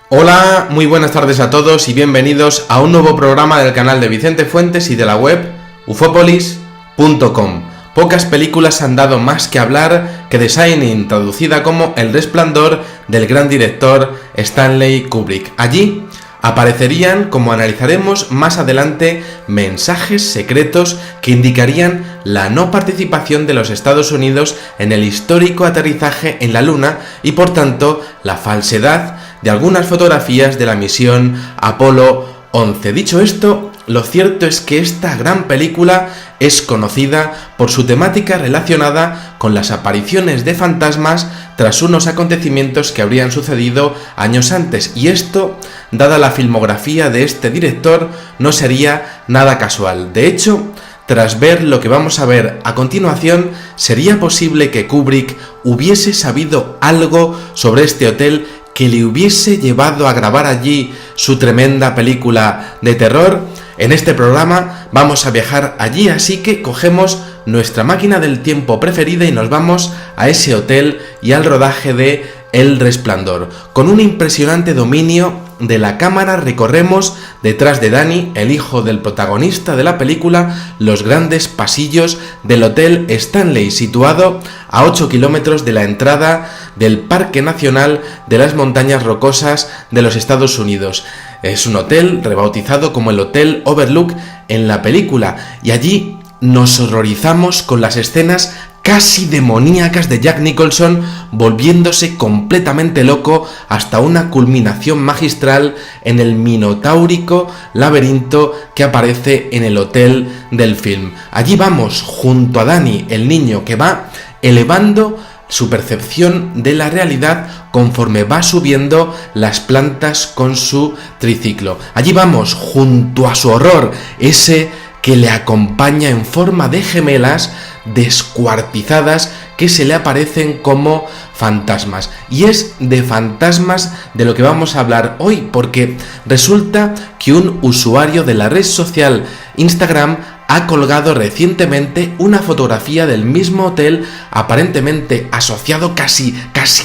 Hola, muy buenas tardes a todos y bienvenidos a un nuevo programa del canal de Vicente Fuentes y de la web ufopolis.com. Pocas películas han dado más que hablar que The Shining, traducida como El Resplandor, del gran director Stanley Kubrick. Allí aparecerían, como analizaremos más adelante, mensajes secretos que indicarían la no participación de los Estados Unidos en el histórico aterrizaje en la Luna y, por tanto, la falsedad de algunas fotografías de la misión Apolo 11. Dicho esto, lo cierto es que esta gran película es conocida por su temática relacionada con las apariciones de fantasmas tras unos acontecimientos que habrían sucedido años antes, y esto, dada la filmografía de este director, no sería nada casual. De hecho, tras ver lo que vamos a ver a continuación, sería posible que Kubrick hubiese sabido algo sobre este hotel que le hubiese llevado a grabar allí su tremenda película de terror. En este programa vamos a viajar allí, así que cogemos nuestra máquina del tiempo preferida y nos vamos a ese hotel y al rodaje de El Resplandor. Con un impresionante dominio de la cámara recorremos, detrás de Danny, el hijo del protagonista de la película, los grandes pasillos del Hotel Stanley, situado a 8 kilómetros de la entrada del Parque Nacional de las Montañas Rocosas de los Estados Unidos. Es un hotel rebautizado como el Hotel Overlook en la película, y allí nos horrorizamos con las escenas casi demoníacas de Jack Nicholson volviéndose completamente loco hasta una culminación magistral en el minotaurico laberinto que aparece en el hotel del film. Allí vamos junto a Danny, el niño, que va elevando su percepción de la realidad conforme va subiendo las plantas con su triciclo. Allí vamos junto a su horror, ese que le acompaña en forma de gemelas descuartizadas que se le aparecen como fantasmas. Y es de fantasmas de lo que vamos a hablar hoy, porque resulta que un usuario de la red social Instagram ha colgado recientemente una fotografía del mismo hotel, aparentemente asociado casi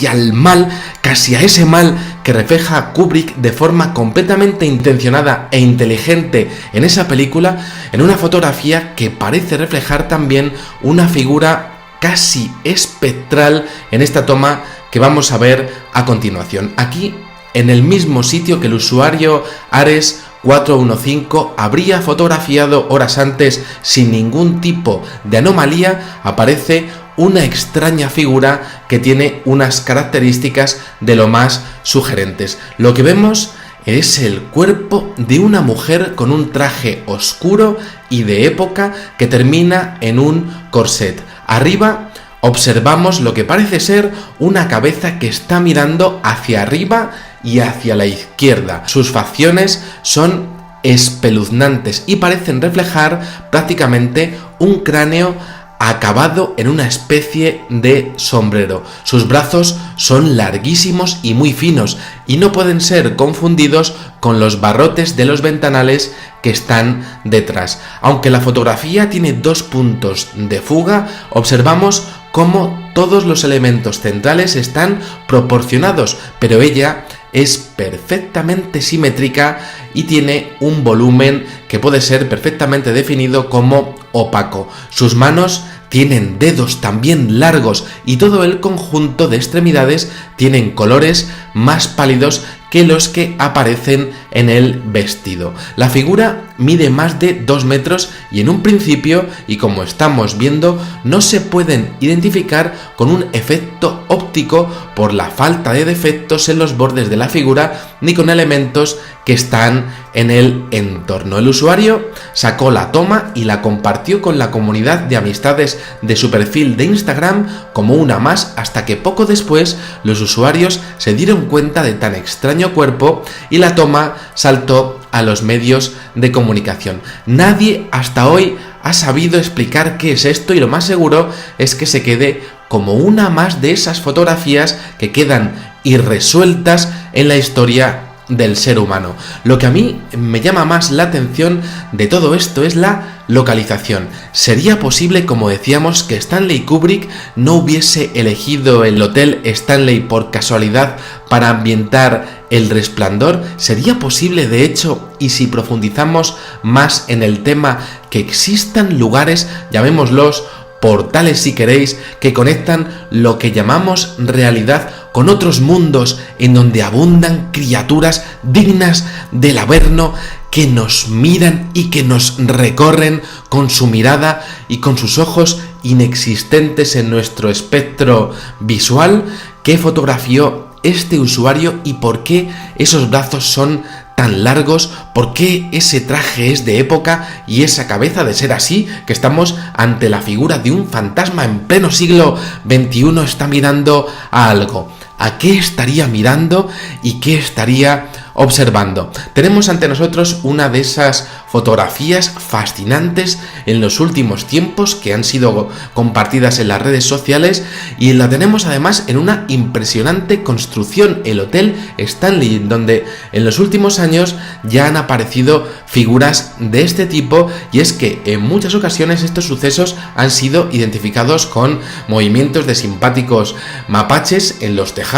al mal, casi a ese mal que refleja a Kubrick de forma completamente intencionada e inteligente en esa película, en una fotografía que parece reflejar también una figura casi espectral en esta toma que vamos a ver a continuación. Aquí, en el mismo sitio que el usuario Ares415 habría fotografiado horas antes sin ningún tipo de anomalía, aparece una extraña figura que tiene unas características de lo más sugerentes. Lo que vemos es el cuerpo de una mujer con un traje oscuro y de época que termina en un corset. Arriba observamos lo que parece ser una cabeza que está mirando hacia arriba y hacia la izquierda. Sus facciones son espeluznantes y parecen reflejar prácticamente un cráneo acabado en una especie de sombrero. Sus brazos son larguísimos y muy finos y no pueden ser confundidos con los barrotes de los ventanales que están detrás. Aunque la fotografía tiene dos puntos de fuga, observamos cómo todos los elementos centrales están proporcionados, pero ella es perfectamente simétrica y tiene un volumen que puede ser perfectamente definido como opaco. Sus manos tienen dedos también largos y todo el conjunto de extremidades tienen colores más pálidos que los que aparecen en el vestido. La figura mide más de 2 metros y en un principio, y como estamos viendo, no se pueden identificar con un efecto óptico por la falta de defectos en los bordes de la figura ni con elementos que están en el entorno. El usuario sacó la toma y la compartió con la comunidad de amistades de su perfil de Instagram como una más, hasta que poco después los usuarios se dieron cuenta de tan extraño cuerpo y la toma saltó a los medios de comunicación. Nadie hasta hoy ha sabido explicar qué es esto y lo más seguro es que se quede como una más de esas fotografías que quedan irresueltas en la historia del ser humano. Lo que a mí me llama más la atención de todo esto es la localización. ¿Sería posible, como decíamos, que Stanley Kubrick no hubiese elegido el Hotel Stanley por casualidad para ambientar El Resplandor? ¿Sería posible, de hecho, y si profundizamos más en el tema, que existan lugares, llamémoslos portales si queréis, que conectan lo que llamamos realidad con otros mundos en donde abundan criaturas dignas del Averno, que nos miran y que nos recorren con su mirada y con sus ojos inexistentes en nuestro espectro visual? ¿Qué fotografió este usuario y por qué esos brazos son tan largos? ¿Por qué ese traje es de época y esa cabeza, de ser así, que estamos ante la figura de un fantasma en pleno siglo XXI, está mirando a algo? ¿A qué estaría mirando y qué estaría observando? Tenemos ante nosotros una de esas fotografías fascinantes en los últimos tiempos que han sido compartidas en las redes sociales, y la tenemos además en una impresionante construcción, el Hotel Stanley, donde en los últimos años ya han aparecido figuras de este tipo, y es que en muchas ocasiones estos sucesos han sido identificados con movimientos de simpáticos mapaches en los tejados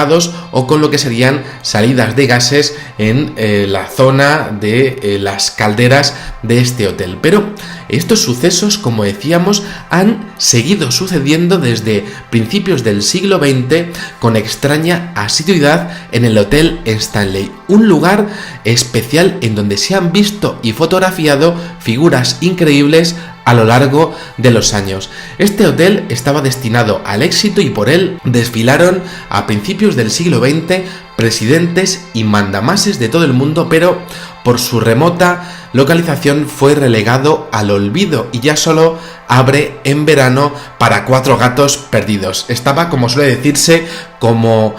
o con lo que serían salidas de gases en la zona de las calderas de este hotel. Pero estos sucesos, como decíamos, han seguido sucediendo desde principios del siglo XX con extraña asiduidad en el Hotel Stanley, un lugar especial en donde se han visto y fotografiado figuras increíbles a lo largo de los años. Este hotel estaba destinado al éxito y por él desfilaron a principios del siglo XX presidentes y mandamases de todo el mundo, pero por su remota localización fue relegado al olvido y ya solo abre en verano para 4 gatos perdidos. Estaba, como suele decirse, como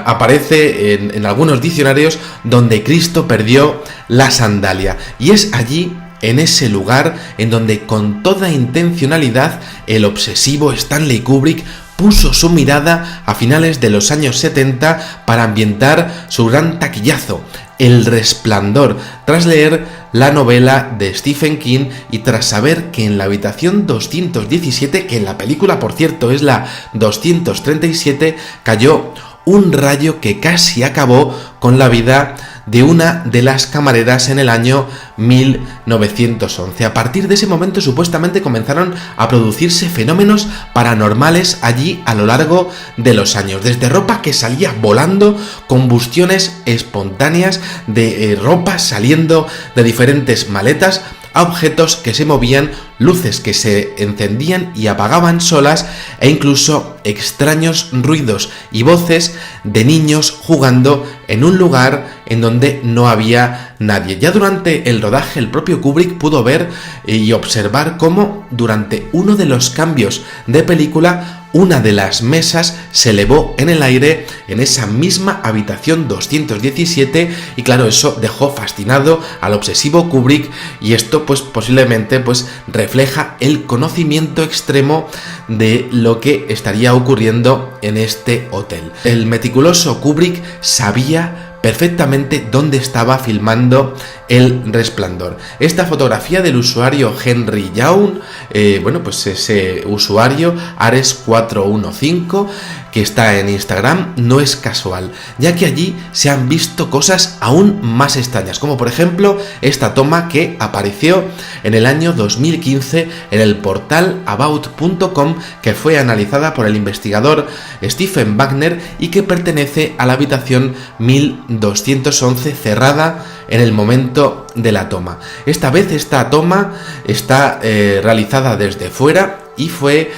aparece en algunos diccionarios, donde Cristo perdió la sandalia. Y es allí, en ese lugar, en donde con toda intencionalidad el obsesivo Stanley Kubrick puso su mirada a finales de los años 70 para ambientar su gran taquillazo, El Resplandor, tras leer la novela de Stephen King y tras saber que en la habitación 217, que en la película por cierto es la 237, cayó un rayo que casi acabó con la vida de una de las camareras en el año 1911. A partir de ese momento supuestamente comenzaron a producirse fenómenos paranormales allí a lo largo de los años, desde ropa que salía volando, combustiones espontáneas de ropa saliendo de diferentes maletas, a objetos que se movían, luces que se encendían y apagaban solas, e incluso extraños ruidos y voces de niños jugando en un lugar en donde no había nadie. Ya durante el rodaje, el propio Kubrick pudo ver y observar cómo durante uno de los cambios de película una de las mesas se elevó en el aire en esa misma habitación 217, y claro, eso dejó fascinado al obsesivo Kubrick, y esto pues posiblemente refleja el conocimiento extremo de lo que estaría ocurriendo en este hotel. El meticuloso Kubrick sabía perfectamente dónde estaba filmando El Resplandor. Esta fotografía del usuario Henry Young, ese usuario Ares415 que está en Instagram, no es casual, ya que allí se han visto cosas aún más extrañas, como por ejemplo esta toma que apareció en el año 2015 en el portal about.com, que fue analizada por el investigador Stephen Wagner y que pertenece a la habitación 1211, cerrada en el momento de la toma. Esta vez esta toma está realizada desde fuera y fue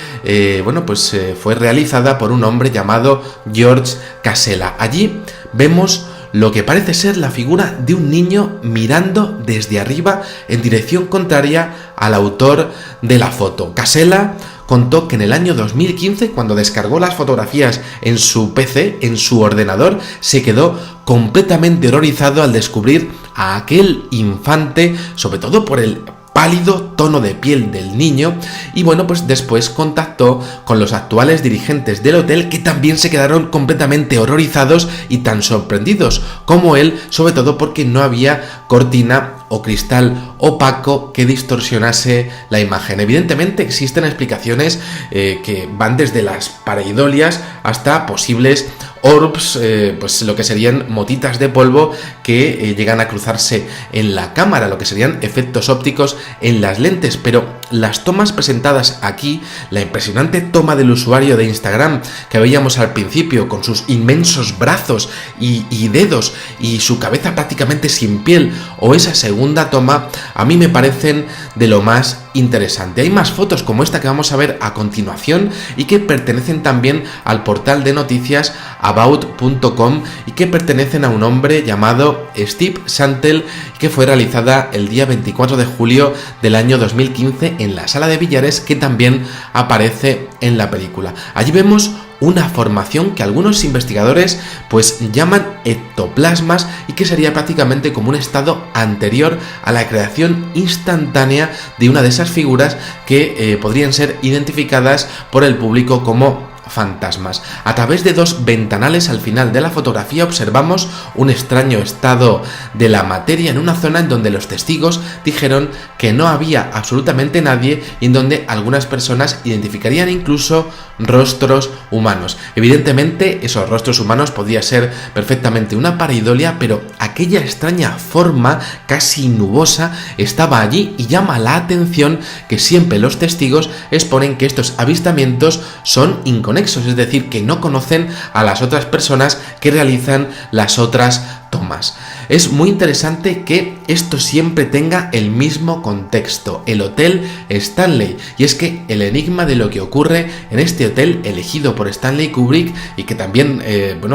realizada por un hombre llamado George Casella. Allí vemos lo que parece ser la figura de un niño mirando desde arriba en dirección contraria al autor de la foto. Casella contó que en el año 2015, cuando descargó las fotografías en su PC, en su ordenador, se quedó completamente horrorizado al descubrir a aquel infante, sobre todo por el pálido tono de piel del niño, y después contactó con los actuales dirigentes del hotel, que también se quedaron completamente horrorizados y tan sorprendidos como él, sobre todo porque no había cortina o cristal opaco que distorsionase la imagen. Evidentemente existen explicaciones que van desde las pareidolias hasta posibles orbs, pues lo que serían motitas de polvo que llegan a cruzarse en la cámara, lo que serían efectos ópticos en las lentes, pero las tomas presentadas aquí, la impresionante toma del usuario de Instagram que veíamos al principio con sus inmensos brazos y dedos y su cabeza prácticamente sin piel, o esa segunda toma, a mí me parecen de lo más interesante. Hay más fotos como esta que vamos a ver a continuación y que pertenecen también al portal de noticias about.com y que pertenecen a un hombre llamado Steve Santel, que fue realizada el día 24 de julio del año 2015 en la sala de billares que también aparece en la película. Allí vemos una formación que algunos investigadores pues llaman ectoplasmas y que sería prácticamente como un estado anterior a la creación instantánea de una de esas figuras que podrían ser identificadas por el público como fantasmas. A través de dos ventanales al final de la fotografía observamos un extraño estado de la materia en una zona en donde los testigos dijeron que no había absolutamente nadie y en donde algunas personas identificarían incluso rostros humanos. Evidentemente esos rostros humanos podría ser perfectamente una pareidolia, pero aquella extraña forma casi nubosa estaba allí y llama la atención que siempre los testigos exponen que estos avistamientos son inconexos, es decir, que no conocen a las otras personas que realizan las otras tomas. Es muy interesante que esto siempre tenga el mismo contexto, el Hotel Stanley, y es que el enigma de lo que ocurre en este hotel elegido por Stanley Kubrick y que también,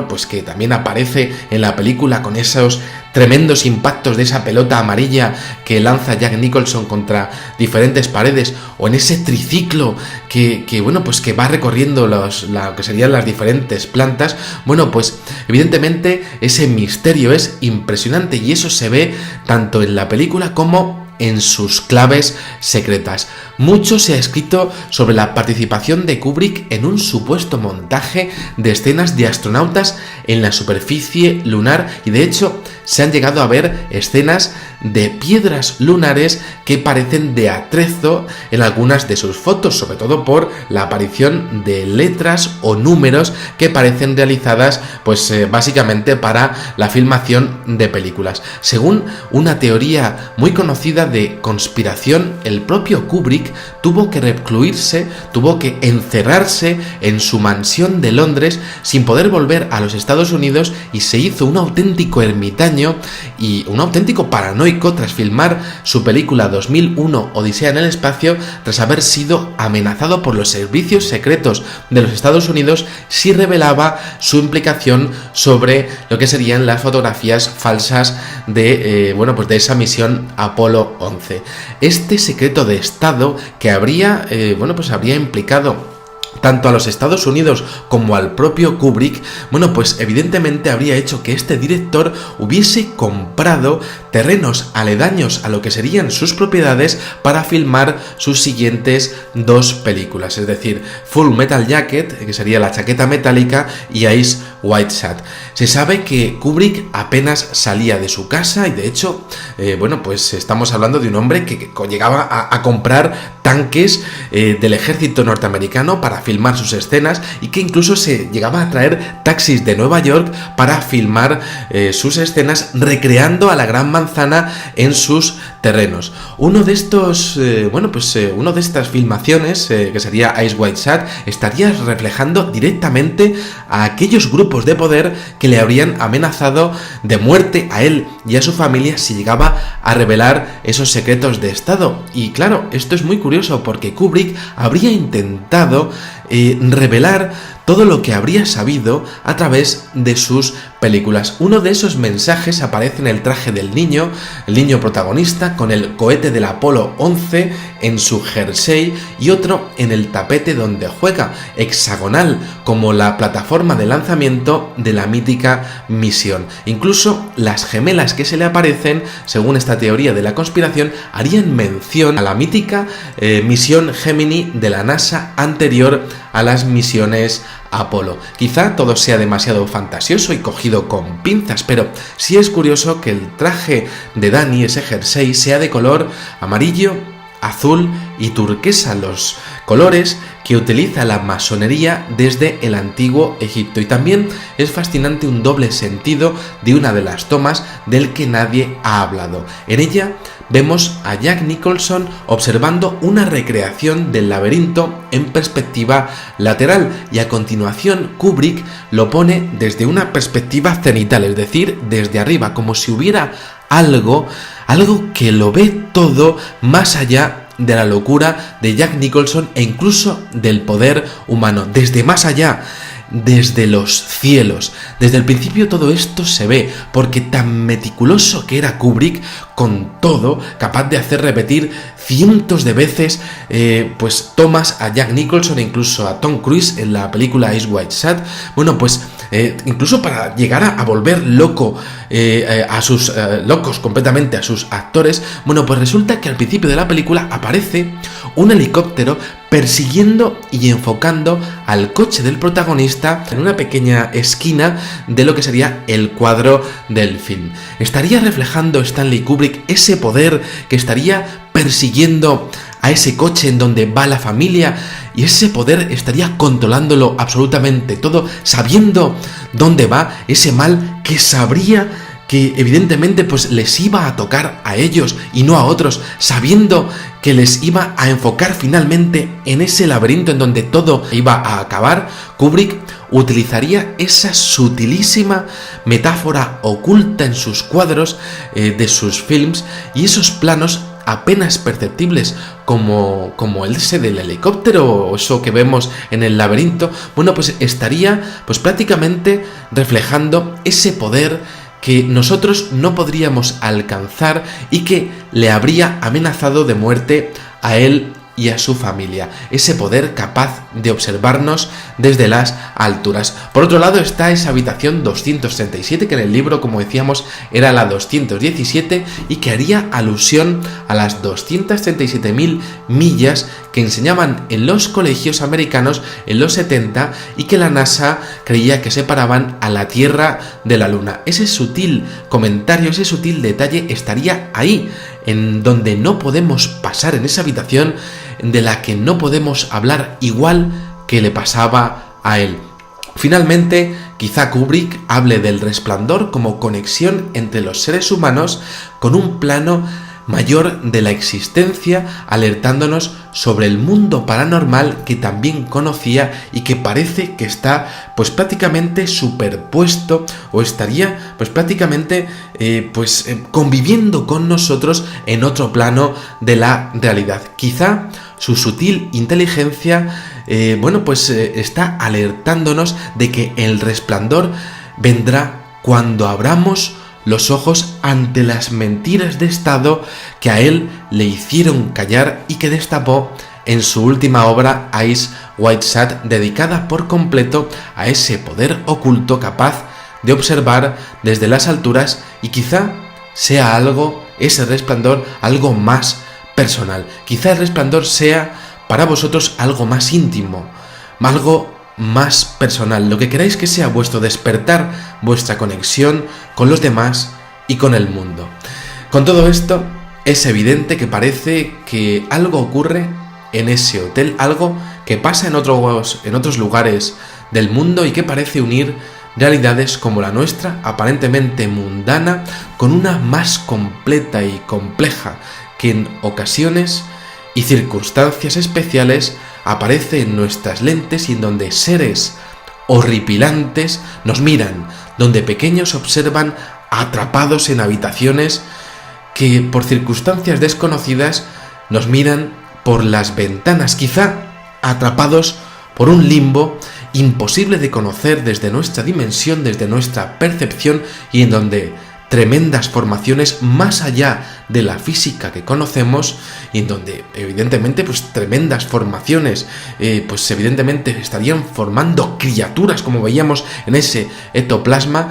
pues que también aparece en la película con esos tremendos impactos de esa pelota amarilla que lanza Jack Nicholson contra diferentes paredes, o en ese triciclo que va recorriendo lo que serían las diferentes plantas. Bueno, pues evidentemente ese misterio es impresionante y eso se ve tanto en la película como en sus claves secretas. Mucho se ha escrito sobre la participación de Kubrick en un supuesto montaje de escenas de astronautas en la superficie lunar y de hecho se han llegado a ver escenas de piedras lunares que parecen de atrezo en algunas de sus fotos, sobre todo por la aparición de letras o números que parecen realizadas básicamente para la filmación de películas. Según una teoría muy conocida de conspiración, el propio Kubrick tuvo que recluirse, tuvo que encerrarse en su mansión de Londres sin poder volver a los Estados Unidos y se hizo un auténtico ermitaño y un auténtico paranoico tras filmar su película 2001 Odisea en el espacio, tras haber sido amenazado por los servicios secretos de los Estados Unidos si revelaba su implicación sobre lo que serían las fotografías falsas de esa misión Apolo 11. Este secreto de Estado que habría implicado tanto a los Estados Unidos como al propio Kubrick, evidentemente habría hecho que este director hubiese comprado terrenos aledaños a lo que serían sus propiedades para filmar sus siguientes dos películas, es decir, Full Metal Jacket, que sería la chaqueta metálica, y Eyes Wide Shut. Se sabe que Kubrick apenas salía de su casa y de hecho, estamos hablando de un hombre que llegaba a comprar tanques del ejército norteamericano para filmar sus escenas y que incluso se llegaba a traer taxis de Nueva York para filmar sus escenas recreando a la Gran Manzana en sus terrenos. Uno de estas filmaciones, que sería Eyes Wide Shut, estaría reflejando directamente a aquellos grupos de poder que le habrían amenazado de muerte a él y a su familia si llegaba a revelar esos secretos de Estado. Y claro, esto es muy curioso porque Kubrick habría intentado revelar todo lo que habría sabido a través de sus películas. Uno de esos mensajes aparece en el traje del niño, el niño protagonista, con el cohete del Apolo 11 en su jersey y otro en el tapete donde juega, hexagonal, como la plataforma de lanzamiento de la mítica misión. Incluso las gemelas que se le aparecen, según esta teoría de la conspiración, harían mención a la mítica misión Gemini de la NASA anterior a las misiones Apolo. Quizá todo sea demasiado fantasioso y cogido con pinzas, pero sí es curioso que el traje de Dani, ese jersey, sea de color amarillo, azul y turquesa, los colores que utiliza la masonería desde el antiguo Egipto. Y también es fascinante un doble sentido de una de las tomas del que nadie ha hablado. En ella vemos a Jack Nicholson observando una recreación del laberinto en perspectiva lateral, y a continuación Kubrick lo pone desde una perspectiva cenital, es decir, desde arriba, como si hubiera algo que lo ve todo más allá de la locura de Jack Nicholson e incluso del poder humano, desde más allá, desde los cielos. Desde el principio todo esto se ve, porque tan meticuloso que era Kubrick con todo, capaz de hacer repetir cientos de veces pues tomas a Jack Nicholson e incluso a Tom Cruise en la película Eyes Wide Shut. Bueno, pues incluso para llegar a volver loco a sus locos completamente a sus actores. Bueno, pues resulta que al principio de la película aparece un helicóptero persiguiendo y enfocando al coche del protagonista en una pequeña esquina de lo que sería el cuadro del film. ¿Estaría reflejando Stanley Kubrick ese poder que estaría persiguiendo a ese coche en donde va la familia, y ese poder estaría controlándolo absolutamente todo, sabiendo dónde va ese mal que sabría que evidentemente pues les iba a tocar a ellos y no a otros, sabiendo que les iba a enfocar finalmente en ese laberinto en donde todo iba a acabar? Kubrick utilizaría esa sutilísima metáfora oculta en sus cuadros de sus films, y esos planos apenas perceptibles como el ese del helicóptero o eso que vemos en el laberinto, bueno, pues estaría pues prácticamente reflejando ese poder que nosotros no podríamos alcanzar y que le habría amenazado de muerte a él y a su familia, ese poder capaz de observarnos desde las alturas. Por otro lado está esa habitación 237, que en el libro, como decíamos, era la 217 y que haría alusión a las 237.000 millas que enseñaban en los colegios americanos en los 70 y que la NASA creía que separaban a la Tierra de la Luna. Ese sutil comentario, ese sutil detalle estaría ahí, en donde no podemos pasar, en esa habitación de la que no podemos hablar, igual que le pasaba a él. Finalmente, quizá Kubrick hable del Resplandor como conexión entre los seres humanos con un plano mayor de la existencia, alertándonos sobre el mundo paranormal que también conocía y que parece que está pues prácticamente superpuesto, o estaría pues prácticamente conviviendo con nosotros en otro plano de la realidad. Quizá su sutil inteligencia está alertándonos de que el resplandor vendrá cuando abramos los ojos ante las mentiras de Estado que a él le hicieron callar y que destapó en su última obra Eyes Wide Shut, dedicada por completo a ese poder oculto capaz de observar desde las alturas, y quizá sea ese resplandor, algo más personal. Quizá el resplandor sea para vosotros algo más íntimo, algo más personal, lo que queráis que sea vuestro despertar, vuestra conexión con los demás y con el mundo. Con todo esto, es evidente que parece que algo ocurre en ese hotel, algo que pasa en otros lugares del mundo y que parece unir realidades como la nuestra, aparentemente mundana, con una más completa y compleja que en ocasiones y circunstancias especiales aparece en nuestras lentes, y en donde seres horripilantes nos miran, donde pequeños observan atrapados en habitaciones que por circunstancias desconocidas nos miran por las ventanas, quizá atrapados por un limbo imposible de conocer desde nuestra dimensión, desde nuestra percepción, y en donde tremendas formaciones más allá de la física que conocemos, y en donde evidentemente tremendas formaciones evidentemente estarían formando criaturas como veíamos en ese ectoplasma,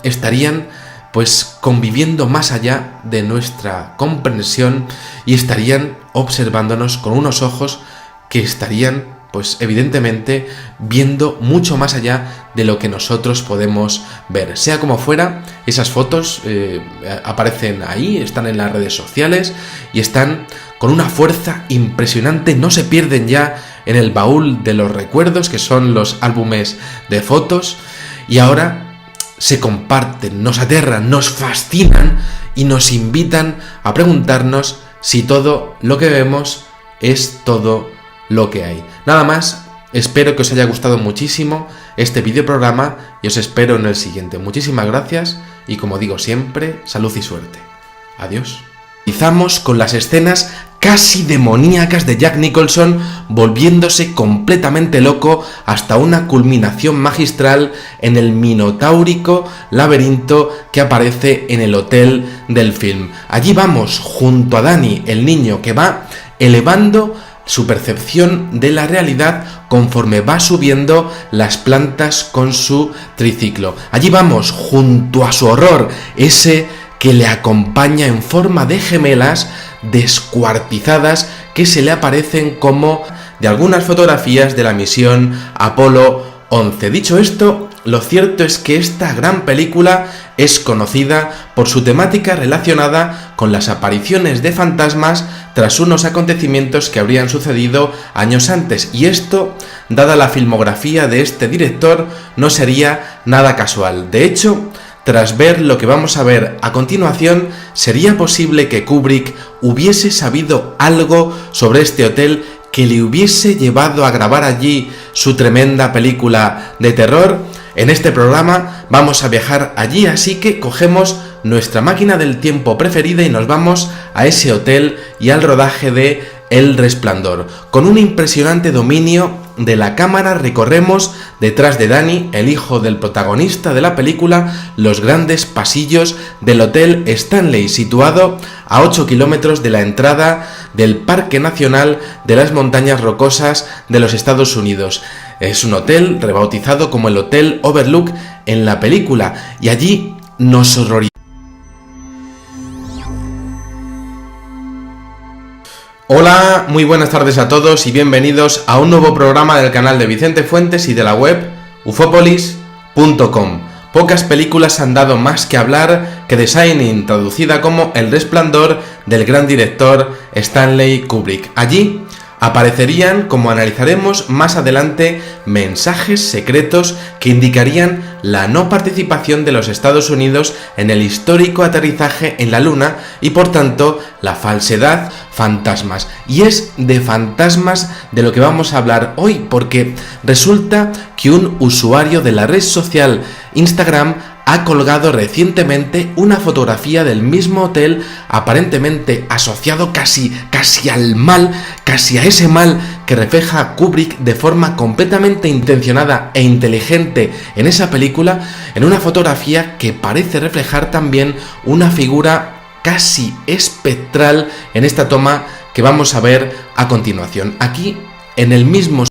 estarían conviviendo más allá de nuestra comprensión y estarían observándonos con unos ojos que estarían pues evidentemente viendo mucho más allá de lo que nosotros podemos ver. Sea como fuera, esas fotos aparecen ahí, están en las redes sociales y están con una fuerza impresionante, no se pierden ya en el baúl de los recuerdos, que son los álbumes de fotos, y ahora se comparten, nos aterran, nos fascinan y nos invitan a preguntarnos si todo lo que vemos es todo lo que hay. Nada más, espero que os haya gustado muchísimo este videoprograma y os espero en el siguiente. Muchísimas gracias y, como digo siempre, salud y suerte. Adiós. Comenzamos con las escenas casi demoníacas de Jack Nicholson volviéndose completamente loco hasta una culminación magistral en el minotáurico laberinto que aparece en el hotel del film. Allí vamos junto a Danny, el niño que va elevando su percepción de la realidad conforme va subiendo las plantas con su triciclo. Allí vamos junto a su horror, ese que le acompaña en forma de gemelas descuartizadas que se le aparecen como de algunas fotografías de la misión Apolo 11. Dicho esto, lo cierto es que esta gran película es conocida por su temática relacionada con las apariciones de fantasmas tras unos acontecimientos que habrían sucedido años antes, y esto, dada la filmografía de este director, no sería nada casual. De hecho, tras ver lo que vamos a ver a continuación, sería posible que Kubrick hubiese sabido algo sobre este hotel que le hubiese llevado a grabar allí su tremenda película de terror. En este programa vamos a viajar allí, así que cogemos nuestra máquina del tiempo preferida y nos vamos a ese hotel y al rodaje de El Resplandor. Con un impresionante dominio de la cámara recorremos, detrás de Danny, el hijo del protagonista de la película, los grandes pasillos del Hotel Stanley, situado a 8 kilómetros de la entrada del Parque Nacional de las Montañas Rocosas de los Estados Unidos. Es un hotel rebautizado como el Hotel Overlook en la película, y allí nos horrorizamos. Hola, muy buenas tardes a todos y bienvenidos a un nuevo programa del canal de Vicente Fuentes y de la web ufopolis.com. Pocas películas han dado más que hablar que The Shining, traducida como El Resplandor, del gran director Stanley Kubrick. Allí aparecerían, como analizaremos más adelante, mensajes secretos que indicarían la no participación de los Estados Unidos en el histórico aterrizaje en la Luna y, por tanto, la falsedad fantasmas. Y es de fantasmas de lo que vamos a hablar hoy, porque resulta que un usuario de la red social Instagram ha colgado recientemente una fotografía del mismo hotel, aparentemente asociado casi al mal, casi a ese mal que refleja a Kubrick de forma completamente intencionada e inteligente en esa película, en una fotografía que parece reflejar también una figura casi espectral en esta toma que vamos a ver a continuación. Aquí, en el mismo